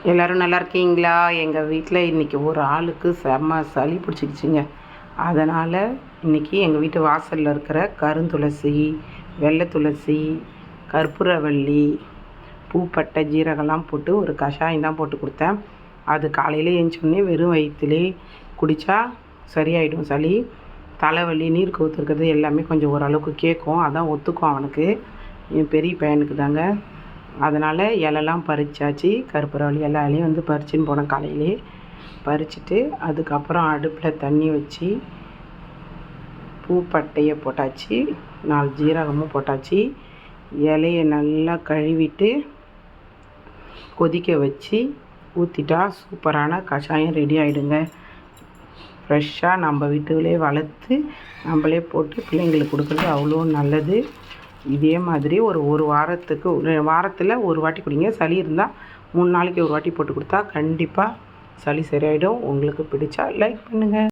எல்லோரும் நல்லா இருக்கீங்களா? எங்கள் வீட்டில் இன்றைக்கி ஒரு ஆளுக்கு செம்ம சளி பிடிச்சிக்கிச்சிங்க. அதனால் இன்றைக்கி எங்கள் வீட்டு வாசலில் இருக்கிற கருந்துளசி, வெள்ளை துளசி, கற்பூரவள்ளி, பூப்பட்டை, ஜீரகம்லாம் போட்டு ஒரு கஷாயம் தான் போட்டு கொடுத்தேன். அது காலையில் எழுந்தோடனே வெறும் வயிற்றுலே குடித்தா சரியாயிடும் சளி. தலைவலி, நீர் கவுத்துருக்கிறது எல்லாமே கொஞ்சம் ஓரளவுக்கு கேட்கும். அதான் ஒத்துக்கும் அவனுக்கு, என் பெரிய பையனுக்கு தாங்க. அதனால் இலெல்லாம் பறிச்சாச்சு. கற்பூரவள்ளி எல்லா இலையும் வந்து பறிச்சுன்னு போனேன் காலையிலே. பறிச்சுட்டு அதுக்கப்புறம் அடுப்பில் தண்ணி வச்சு பூப்பட்டையை போட்டாச்சு, 4 ஜீரகமும் போட்டாச்சு. இலையை நல்லா கழுவிட்டு கொதிக்க வச்சு ஊற்றிட்டா சூப்பரான கஷாயம் ரெடி ஆகிடுங்க. ஃப்ரெஷ்ஷாக நம்ம வீட்டிலே வளர்த்து நம்மளே போட்டு பிள்ளைங்களுக்கு கொடுக்குறது அவ்வளோ நல்லது. இதே மாதிரி ஒரு வாரத்தில் ஒரு வாட்டி குடிங்க. சளி இருந்தால் 3 நாளைக்கு ஒரு வாட்டி போட்டு கொடுத்தா கண்டிப்பாக சளி சரியாயிடும். உங்களுக்கு பிடிச்சா லைக் பண்ணுங்கள்.